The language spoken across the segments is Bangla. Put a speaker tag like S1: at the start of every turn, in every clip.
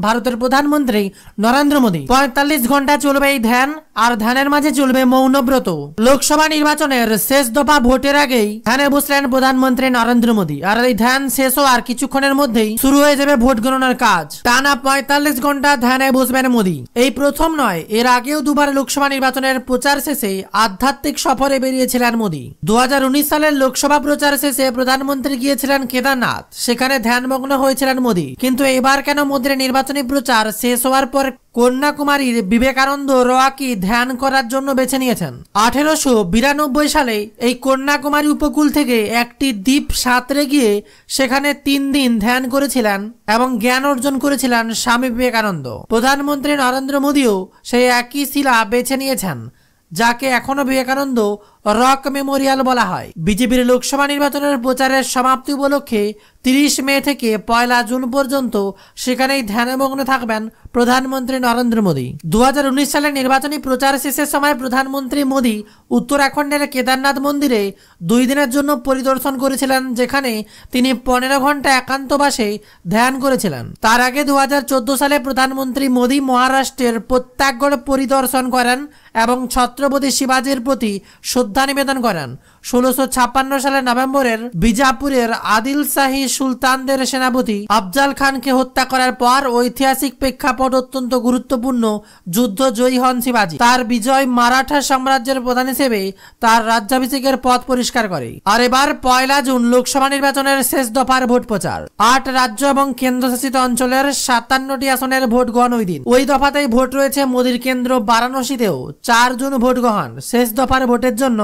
S1: ভারতের প্রধানমন্ত্রী নরেন্দ্র মোদী। ৪৫ ঘন্টা চলবে এই ধ্যান, আর ধ্যানের মাঝে চলবে মৌনব্রত। লোকসভা নির্বাচনের শেষ দফা ভোটের আগেই ধ্যানে বসলেন প্রধানমন্ত্রী নরেন্দ্র মোদী। আর এই ধ্যান শেষ হওয়ার কিছুক্ষণের মধ্যেই শুরু হয়ে যাবে ভোট গণনার কাজ। টানা ৪৫ ঘন্টা ধ্যানে বসবেন মোদী। এই প্রথম নয়, এর আগেও দুবার লোকসভা নির্বাচনের প্রচার শেষে আধ্যাত্মিক সফরে বেরিয়েছিলেন মোদী। ২০১৯ সালের লোকসভা প্রচার শেষে প্রধানমন্ত্রী গিয়েছিলেন কেদারনাথ, সেখানে ধ্যানমগ্ন হয়েছিলেন মোদী। কিন্তু এবার কেন মোদীর নির্বাচনী প্রচার শেষ হওয়ার পর কন্যাকুমারীর বিবেকানন্দ রোয়াকি ধ্যান করার জন্য বেছে নিয়েছেন? ১৮৯২ সালে এই কন্যাকুমারী উপকূল থেকে একটি দ্বীপ সাঁতরে গিয়ে সেখানে ৩ দিন ধ্যান করেছিলেন এবং জ্ঞান অর্জন করেছিলেন স্বামী বিবেকানন্দ। প্রধানমন্ত্রী নরেন্দ্র মোদীও সেই একই শিলা বেছে নিয়েছেন, যাকে এখনো বিবেকানন্দ রক মেমোরিয়াল বলা হয়। বিজেপির লোকসভা নির্বাচনের প্রচারের সমাপ্তি উপলক্ষে ৩০ মে থেকে ১ জুন পর্যন্ত সেখানেই ধ্যানমগ্ন থাকবেন প্রধানমন্ত্রী নরেন্দ্র মোদী। ২০১৯ সালের নির্বাচনী প্রচার শেষের সময় প্রধানমন্ত্রী মোদী উত্তরাখণ্ডের কেদারনাথ মন্দিরে ২ দিনের জন্য পরিদর্শন করেছিলেন, যেখানে তিনি ১৫ ঘন্টা একান্তবাসে ধ্যান করেছিলেন। তার আগে ২০১৪ সালে প্রধানমন্ত্রী মোদী মহারাষ্ট্রের প্রত্যাগড় পরিদর্শন করেন এবং ছত্রপতি শিবাজির প্রতি শ্রদ্ধা নিবেদন করেন। ১৬৫৬ সালের নভেম্বরের বিজাপুরের আদিল শাহী সুলতানদের সেনাপতি আফজাল খানকে হত্যা করার পর ঐতিহাসিক প্রেক্ষাপট অত্যন্ত গুরুত্বপূর্ণ যুদ্ধ জয়ী হন শিবাজি। তার বিজয় মারাঠা সাম্রাজ্যের প্রধান হিসেবে তার রাজ্যাভিষেকের পথ পরিষ্কার করে। আর এবার ১ জুন লোকসভা নির্বাচনের শেষ দফার ভোট প্রচার। ৮ রাজ্য এবং কেন্দ্রশাসিত অঞ্চলের ৫৭টি আসনের ভোট গ্রহণ ওই দিন। ওই দফাতেই ভোট রয়েছে মোদীর কেন্দ্র বারাণসীতেও। ৪ জুন ভোট গ্রহণ। শেষ দফার ভোটের জন্য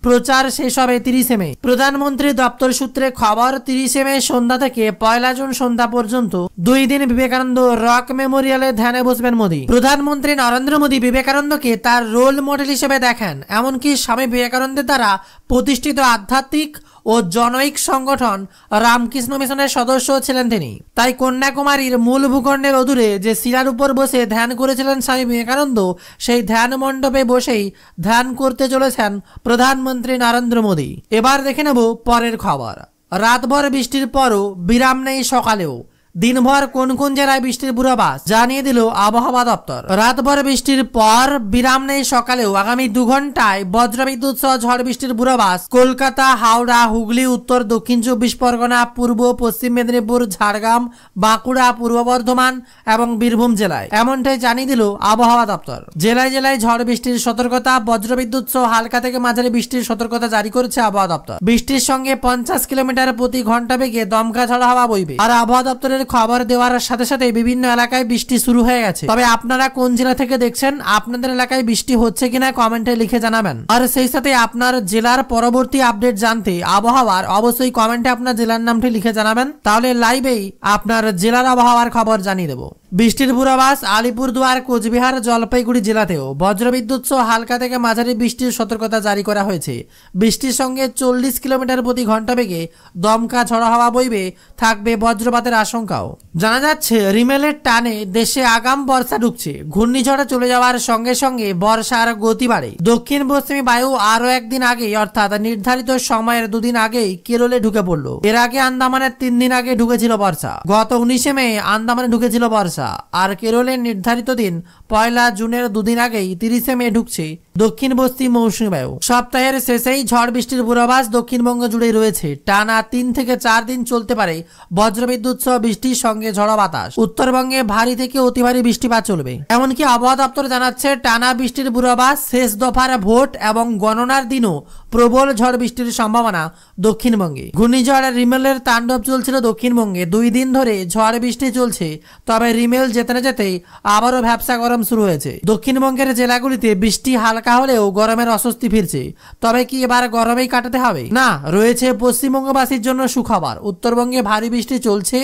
S1: প্রচার শেষ হবে ৩০ মে। প্রধানমন্ত্রী দপ্তর সূত্রে খবর, ৩০ মে সন্ধ্যা থেকে ১ জুন সন্ধ্যা পর্যন্ত ২ দিন বিবেকানন্দ রক মেমোরিয়ালে ধ্যানে বসবেন মোদী। প্রধানমন্ত্রী নরেন্দ্র মোদী বিবেকানন্দকে তার রোল মডেল হিসেবে দেখেন। এমনকি স্বামী বিবেকানন্দের দ্বারা প্রতিষ্ঠিত আধ্যাত্মিক ও জনৈক সংগঠন রামকৃষ্ণ মিশনের সদস্য ছিলেন তিনি। তাই কন্যাকুমারীর মূল ভূখণ্ডের অদূরে যে শিলার উপর বসে ধ্যান করেছিলেন স্বামী বিবেকানন্দ, সেই ধ্যান মণ্ডপে বসেই ধ্যান করতে চলেছেন প্রধানমন্ত্রী নরেন্দ্র মোদী। এবার দেখে নেব পরের খবর। রাতভর বৃষ্টির পরও বিরাম নেই সকালেও। দিনভর কোন কোন জেলায় বৃষ্টির পূর্বাভাস জানিয়ে দিল আবহাওয়া দপ্তর। রাতভর বৃষ্টির পর বিরাম নেই সকালেও। আগামী ২ ঘন্টায় বজ্রবিদ্যুৎ সহ ঝড় বৃষ্টির পূর্বাভাস কলকাতা, হাওড়া, হুগলি, উত্তর দক্ষিণ ২৪ পরগনা, পূর্ব পশ্চিম মেদিনীপুর, ঝাড়গ্রাম, বাঁকুড়া, পূর্ব বর্ধমান এবং বীরভূম জেলায়। এমনটাই জানিয়ে দিল আবহাওয়া দপ্তর। জেলায় জেলায় ঝড় বৃষ্টির সতর্কতা, বজ্রবিদ্যুৎ সহ হালকা থেকে মাঝারি বৃষ্টির সতর্কতা জারি করেছে আবহাওয়া দপ্তর। বৃষ্টির সঙ্গে ৫০ কিলোমিটার প্রতি ঘন্টা বেগে দমকা ঝড় হাওয়া বইবে। আর আবহাওয়া দপ্তরের খবর দেওয়ার সাথে সাথে বিভিন্ন এলাকায় বৃষ্টি শুরু হয়ে গেছে। তবে আপনারা কোন জেলা থেকে দেখছেন, আপনাদের এলাকায় বৃষ্টি হচ্ছে কিনা কমেন্টে লিখে জানাবেন। আর সেই সাথে আপনার জেলার পরবর্তী আপডেট জানতে আবহাওয়ার অবশ্যই কমেন্টে আপনার জেলার নামটি লিখে জানাবেন, তাহলে লাইভেই আপনার জেলার আবহাওয়ার খবর জানিয়ে দেবো। বৃষ্টির পূর্বাভাস আলিপুরদুয়ার, কোচবিহার, জলপাইগুড়ি জেলাতেও বজ্রবিদ্যুৎ সহ হালকা থেকে মাঝারি বৃষ্টির সতর্কতা জারি করা হয়েছে। বৃষ্টির সঙ্গে ৪০ কিলোমিটার প্রতি ঘন্টা বেগে দমকা ঝড়ো হাওয়া বইবে, থাকবে বজ্রপাতের আশঙ্কাও। জানা যাচ্ছে রিমেলের টানে দেশে আগাম বর্ষা ঢুকছে। ঘূর্ণিঝড়ে চলে যাওয়ার সঙ্গে সঙ্গে বর্ষার গতি বাড়ে। দক্ষিণ পশ্চিমী বায়ু আরো একদিন আগেই, অর্থাৎ নির্ধারিত সময়ের ২ দিন আগেই কেরলে ঢুকে পড়লো। এর আগে আন্দামানের ৩ দিন আগে ঢুকেছিল বর্ষা। গত ১৯ মে আন্দামানে ঢুকেছিল বর্ষা। আর কেরলের নির্ধারিত দিন ১ জুনের ২ দিন আগেই ৩০ মে ঢুকছে দক্ষিণ পশ্চিম মৌসুমী বায়ু। সপ্তাহের শেষেই ঝড় বৃষ্টির পূর্বাভাস দক্ষিণবঙ্গ জুড়ে রয়েছে। টানা ৩ থেকে ৪ দিন চলতে পারে বজ্রবিদ্যুৎ সহ বৃষ্টির সঙ্গে ঝড়ো বাতাস। উত্তরবঙ্গে ভারী থেকে অতি ভারী বৃষ্টিপাত চলবে। এমনকি আবহাওয়া দপ্তর জানাচ্ছে টানা বৃষ্টির পূর্বাভাস, শেষ দফার ভোট এবং গণনার দিনও প্রবল ঝড় বৃষ্টির সম্ভাবনা দক্ষিণবঙ্গে। ঘূর্ণিঝড় রিমেলের তাণ্ডব চলছিল দক্ষিণবঙ্গে। ২ দিন ধরে ঝড় বৃষ্টি চলছে। তবে রিমেল যেতে না যেতেই আবারও ভ্যাপসা গরম শুরু হয়েছে। দক্ষিণবঙ্গের জেলাগুলিতে বৃষ্টি হালকা হলেও গরমের অস্বস্তি ফিরছে। তবে কি এবার গরমেই কাটাতে হবে? না, রয়েছে পশ্চিমবঙ্গবাসীর জন্য সুখবর। উত্তরবঙ্গে ভারী বৃষ্টি চলছে,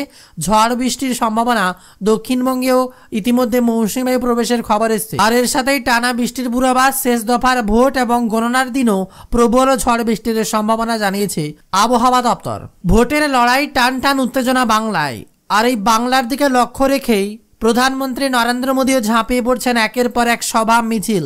S1: ঝড় বৃষ্টির সম্ভাবনা। দক্ষিণবঙ্গেও ইতিমধ্যে মৌসুমী বায়ু প্রবেশের খবর এসছে। আর এর সাথেই টানা বৃষ্টির পূর্বাভাস, শেষ দফার ভোট এবং গণনার দিনও প্রবল ঝড় বৃষ্টির সম্ভাবনা জানিয়েছে আবহাওয়া দপ্তর। ভোটের লড়াই, টান টান উত্তেজনা বাংলায়। আর এই বাংলার দিকে লক্ষ্য রেখেই প্রধানমন্ত্রী নরেন্দ্র মোদীও ঝাঁপিয়ে পড়ছেন একের পর এক সভা মিছিল।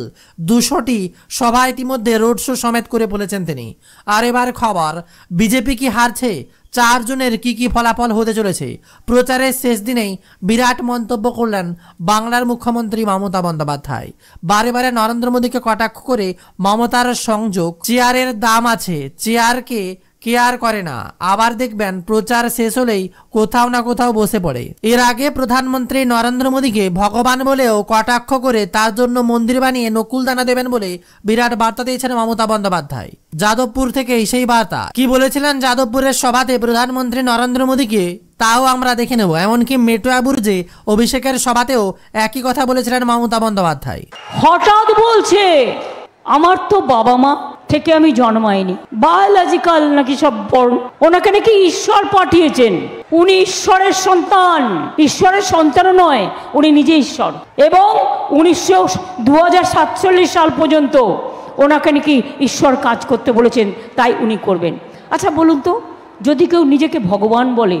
S1: ২০০টি সভা ইতিমধ্যে রোড শো সমেত করে বলেছেন তিনি। আর এবার খবর, বিজেপি কি হারছে? 4 জুনের কি ফলাফল হতে চলেছে। প্রচারের শেষ দিনেই বিরাট মন্তব্য করলেন বাংলার মুখ্যমন্ত্রী মমতা বন্দ্যোপাধ্যায়। বারে বারে নরেন্দ্র মোদীকে কটাক্ষ করে মমতার সংযোগ, চেয়ারের দাম আছে, চেয়ারকে কেয়ার করে না। আবার দেখবেন প্রচার শেষ হলেই কোথাও না কোথাও বসে পড়ে। এর আগে প্রধানমন্ত্রী নরেন্দ্র মোদীকে ভগবান বলেও কটাক্ষ করে তার জন্য মন্দির বানিয়ে নকুলদানা দেবেন বলে বিরাট বার্তা দিয়েছেন মমতা বন্দ্যোপাধ্যায়। যাদবপুর থেকে সেই বার্তা কি বলেছিলেন যাদবপুরের সভাতে প্রধানমন্ত্রী নরেন্দ্র মোদীকে, তাও আমরা দেখে নেব। এমনকি মেট্রো বুর্জে অভিষেকের সভাতেও একই কথা বলেছিলেন মমতা বন্দ্যোপাধ্যায়।
S2: হঠাৎ বলছে আমার তো বাবা মা থেকে আমি জন্মাইনি, বায়োলজিক্যাল নাকি সব বর্ণ, ওনাকে নাকি ঈশ্বর পাঠিয়েছেন, উনি ঈশ্বরের সন্তান। ঈশ্বরের সন্তানও নয়, উনি নিজে ঈশ্বর। এবং 2047 সাল পর্যন্ত ওনাকে নাকি ঈশ্বর কাজ করতে বলেছেন, তাই উনি করবেন। আচ্ছা বলুন তো, যদি কেউ নিজেকে ভগবান বলে,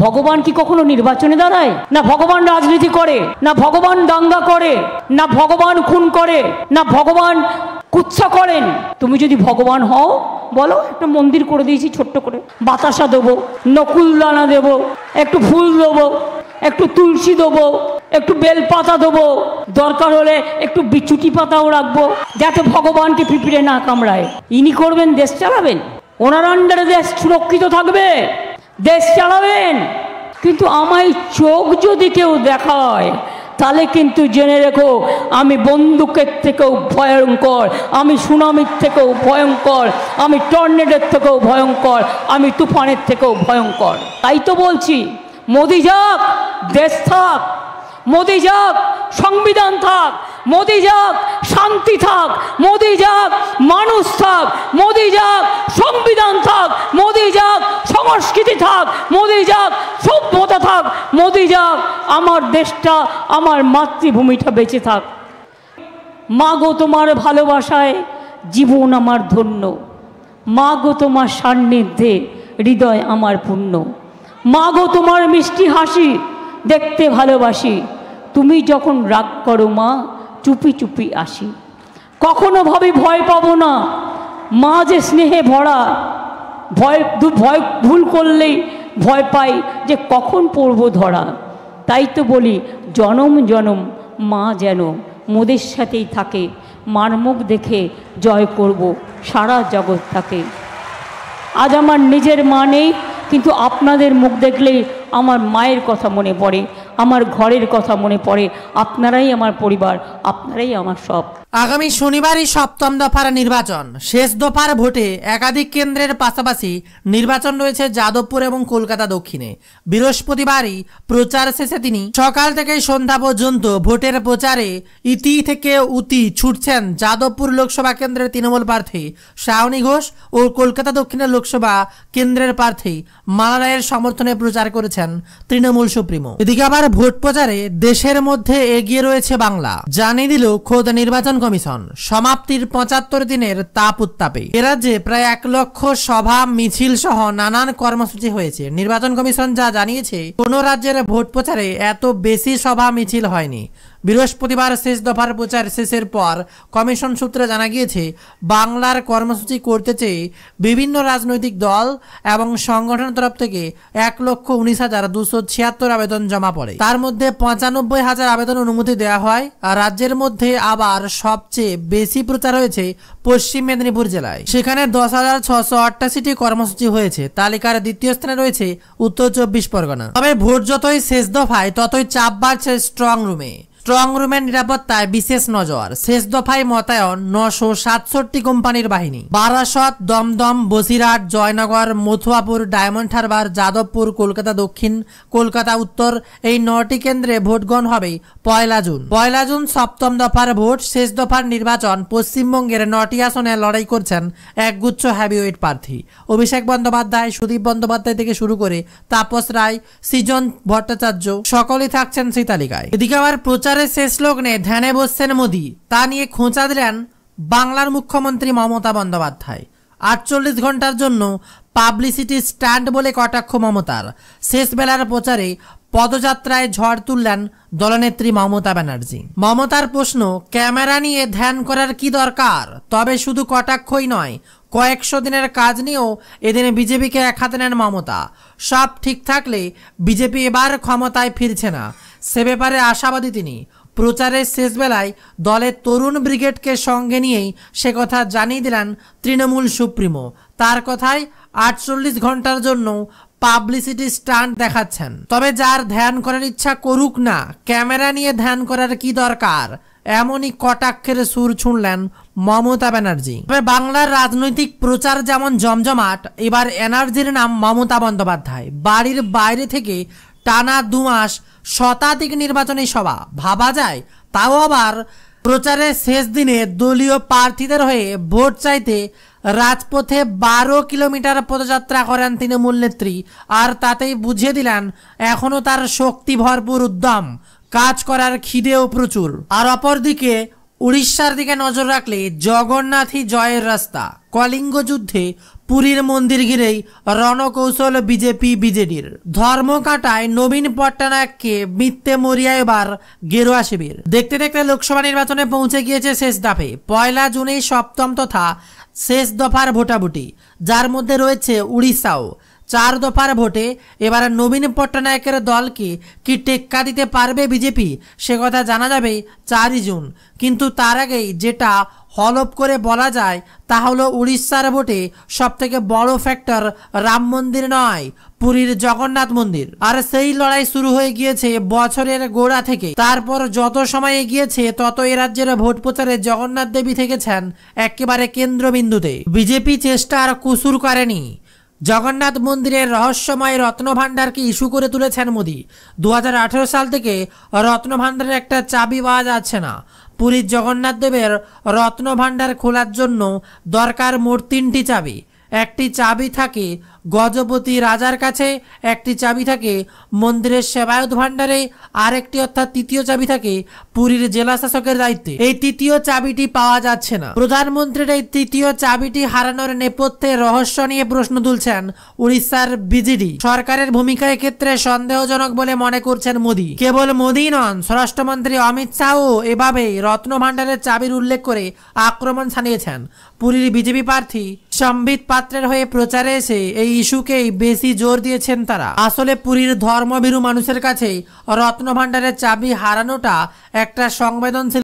S2: ভগবান কি কখনো নির্বাচনে দাঁড়ায়? না ভগবান রাজনীতি করে, না ভগবান দাঙ্গা করে, না ভগবান খুন করে, না ভগবান কুৎসা করেন। তুমি যদি ভগবান হও, বলো একটা মন্দির করে দিয়েছি ছোট্ট করে, বাতাসা দেবো, নকুলদানা দেবো, একটু ফুল দেবো, একটু তুলসী দেবো, একটু বেলপাতা দেবো, দরকার হলে একটু বিচুটি পাতাও রাখবো, যাতে ভগবানকে পিঁপড়ে না কামড়ায়। ইনি করবেন, দেশ চালাবেন, ওনার আন্ডারে দেশ সুরক্ষিত থাকবে, দেশ চালাবেন। কিন্তু আমায় চোখ যদি কেউ দেখায়, তাহলে কিন্তু জেনে রেখো আমি বন্দুকের থেকেও ভয়ঙ্কর, আমি সুনামির থেকেও ভয়ঙ্কর, আমি টর্নেডোর থেকেও ভয়ঙ্কর, আমি তুফানের থেকেও ভয়ঙ্কর। তাই তো বলছি, মোদি যাক, দেশ থাক, মোদি যাক, সংবিধান থাক, মোদি যাক, শান্তি থাক, মোদি যাক, মানুষ থাক, মোদি যাক, সংবিধান থাক, মোদি যাক, সংস্কৃতি থাক, মোদি যাক, সভ্যতা থাক, মোদি যাক, আমার দেশটা, আমার মাতৃভূমিটা বেঁচে থাক। মা গো তোমার ভালোবাসায় জীবন আমার ধন্য, মা গো তোমার সান্নিধ্যে হৃদয় আমার পূর্ণ, মা গো তোমার মিষ্টি হাসি দেখতে ভালোবাসি, তুমি যখন রাগ করো মা চুপি চুপি আসি। কখনো ভাবি ভয় পাবো না, মা যে স্নেহে ভরা, ভয় ভুল করলেই ভয় পাই যে কখন পড়বো ধরা। তাই তো বলি জনম জনম মা যেন মোদের সাথেই থাকে, মার মুখ দেখে জয় করব সারা জগৎ থাকে। আজ আমার নিজের মা নেই, কিন্তু আপনাদের মুখ দেখলেই আমার মায়ের কথা মনে পড়ে, আমার ঘরের কথা মনে পড়ে। আপনারাই আমার পরিবার, আপনারাই আমার সব।
S1: আগামী শনিবারই 7ম দফার নির্বাচন। শেষ দফার ভোটে একাধিক কেন্দ্রের পাশাপাশি নির্বাচন রয়েছে যাদবপুর এবং কলকাতা দক্ষিণে। বৃহস্পতিবারই প্রচার শেষে তিনি সকাল থেকে সন্ধ্যা পর্যন্ত ভোটের প্রচারে ইতি থেকে উতি ছুটছেন যাদবপুর লোকসভা কেন্দ্রের তৃণমূল প্রার্থী শাওনি ঘোষ ও কলকাতা দক্ষিণের লোকসভা কেন্দ্রের প্রার্থী মালা রায়ের সমর্থনে প্রচার করেছেন তৃণমূল সুপ্রিমো। এদিকে আবার ভোট প্রচারে দেশের মধ্যে এগিয়ে রয়েছে বাংলা, জানিয়ে দিল খোদ নির্বাচন কমিশন। সমাপ্তির 75 দিনের তাপ উত্তাপে এরাজ্যে প্রায় 1 লক্ষ সভা মিছিল সহ নানান কর্মসূচি হয়েছে। নির্বাচন কমিশন যা জানিয়েছে, কোন রাজ্যের ভোট প্রচারে এত বেশি সভা মিছিল হয়নি। বৃহস্পতিবার শেষ দফার প্রচার শেষের পর কমিশন সূত্রে জানা গিয়েছে, বাংলার কর্মসূচি করতে চেয়ে বিভিন্ন রাজনৈতিক দল এবং সংগঠনের তরফ থেকে 1,19,276 আবেদন জমা পড়ে। তার মধ্যে 95,000 আবেদন অনুমতি দেওয়া হয়। আর রাজ্যের মধ্যে আবার সবচেয়ে বেশি প্রচার হয়েছে পশ্চিম মেদিনীপুর জেলায়, সেখানে 10,688টি কর্মসূচি হয়েছে। তালিকার দ্বিতীয় স্থানে রয়েছে উত্তর 24 পরগনা। তবে ভোট যতই শেষ দফায় ততই চাপ বাড়ছে স্ট্রং রুমে। স্ট্রং রুমের নিরাপত্তায় বিশেষ নজর। শেষ দফায় মোতায়েন 967 কোম্পানির বাহিনী। বারাসত, দমদম, বসিরহাট, জয়নগর, মথুয়াপুর, ডায়মন্ড হারবার, যাদবপুর, কলকাতা দক্ষিণ, কলকাতা উত্তর, এই 9টি কেন্দ্রে ভোট গ্রহণ হবে 1 জুন। 1 জুন 7ম দফার ভোট। শেষ দফার নির্বাচন পশ্চিমবঙ্গের 9টি আসনে লড়াই করছেন একগুচ্ছ হ্যাভিওয়েট প্রার্থী। অভিষেক বন্দ্যোপাধ্যায়, সুদীপ বন্দ্যোপাধ্যায় থেকে শুরু করে তাপস রায়, সৃজন ভট্টাচার্য সকলেই থাকছেন সেই তালিকায়। এদিকে আবার প্রচারের শেষ লগ্নে ধ্যানে বসছেন মোদী, তা নিয়ে খোঁচা দিলেন বাংলার মুখ্যমন্ত্রী মমতা বন্দ্যোপাধ্যায়। 48 ঘন্টার জন্য পাবলিসিটি স্ট্যান্ড বলে কটাক্ষ মমতার। শেষ বেলার প্রচারে পদযাত্রায় ঝড় তুললেন দলনেত্রী মমতা ব্যানার্জি। মমতার প্রশ্ন, ক্যামেরা নিয়ে ধ্যান করার কি দরকার? তবে শুধু কটাক্ষই নয়, কয়েকশো দিনের কাজ নিয়েও এদিন বিজেপিকে এক হাতে নেন মমতা। সব ঠিক থাকলে বিজেপি এবার ক্ষমতায় ফিরছে না, সে ব্যাপারে আশাবাদী তিনি। প্রচারের শেষ বেলায় দলের তরুণ ব্রিগেডকে সঙ্গে নিয়েই সে কথা জানিয়ে দিলেন তৃণমূল সুপ্রিমো। তার কথায় 48 ঘন্টার জন্য পাবলিসিটি স্টান্ট দেখাচ্ছেন। তবে যার ধ্যান করার ইচ্ছা করুক না, ক্যামেরা নিয়ে ধ্যান করার কি দরকার, এমনই কটাক্ষের সুর শুনলেন মমতা ব্যানার্জি। তবে বাংলার রাজনৈতিক প্রচার যেমন জমজমাট, এবার এনার্জির নাম মমতা বন্দ্যোপাধ্যায়। বাড়ির বাইরে থেকে টানা 2 মাস শতাধিক নির্বাচনী সভা, ভাবা যায় তাও আবার প্রচারের শেষ দিনে দলীয় প্রার্থীদের হয়ে ভোট চাইতে রাজপথে 12 কিলোমিটার পদযাত্রা করেন তৃণমূল নেত্রী। আর তাতেই বুঝিয়ে দিলেন এখনো তার শক্তি ভরপুর উদ্যম, কাজ করার খিদেও প্রচুর। আর অপরদিকে উড়িষ্যার দিকে নজর রাখলে জগন্নাথই জয়ের রাস্তা। কলিঙ্গ যুদ্ধে পুরীর মন্দির ঘিরেই রণকৌশল বিজেপি বিজেডির। ধর্মকাটায় নবীন পট্টনায়ককে মিথ্যে মরিয়া এবার গেরুয়া শিবির। দেখতে দেখতে লোকসভা নির্বাচনে পৌঁছে গিয়েছে শেষ ধাপে। 1 জুনেই সপ্তম তথা শেষ দফার ভোটাভুটি, যার মধ্যে রয়েছে উড়িষ্যাও। 4 দফার ভোটে এবার নবীন পট্টনায়কের দলকে কি টেক্কা দিতে পারবে বিজেপি, সে কথা জানা যাবে 4 জুন। কিন্তু তার আগেই যেটা হলপ করে বলা যায় তা হলো উড়িষ্যার ভোটে সবথেকে বড় ফ্যাক্টর রাম মন্দির নয়, পুরীর জগন্নাথ মন্দির। আর সেই লড়াই শুরু হয়ে গিয়েছে বছরের গোড়া থেকে। তারপর যত সময় এগিয়েছে তত এ রাজ্যের ভোট প্রচারে জগন্নাথ দেবী থেকেছেন একেবারে কেন্দ্রবিন্দুতে। বিজেপি চেষ্টা আর কুসুর করেনি। জগন্নাথ মন্দিরের রহস্যময় রত্নভাণ্ডারকে ইস্যু করে তুলেছেন মোদী। 2018 সাল থেকে রত্নভাণ্ডারের একটা চাবি পাওয়া যাচ্ছে না। পুরীর জগন্নাথ দেবের রত্নভাণ্ডার খোলার জন্য দরকার মোট 3টি চাবি। একটি চাবি থাকে গজপতি রাজার কাছে, একটি চাবি থাকে মন্দিরের সেবায়ত ভাণ্ডারে, আরেকটি অর্থাৎ 3য় চাবি থাকে পুরীর জেলা শাসকের দায়িত্বে। এই 3য় চাবিটি পাওয়া যাচ্ছে না। প্রধানমন্ত্রীর এই 3য় চাবিটি হারানোর নেপথ্যে রহস্য নিয়ে প্রশ্ন তুলছেন উড়িষ্যার বিজেডি। সরকারের ভূমিকা এক্ষেত্রে সন্দেহজনক বলে মনে করছেন মোদী। কেবল মোদী নন, স্বরাষ্ট্রমন্ত্রী অমিত শাহও এভাবেই রত্নভাণ্ডারের চাবির উল্লেখ করে আক্রমণ শানিয়েছেন। পুরীর বিজেপি প্রার্থী সম্বিত পাত্রের হয়ে প্রচারে এসে এই ইস্যুকেই বেশি জোর দিয়েছেন তারা। আসলে পুরীর ধর্মভীরু মানুষের কাছে রত্নভাণ্ডারের চাবি হারানোটা একটা সংবেদনশীল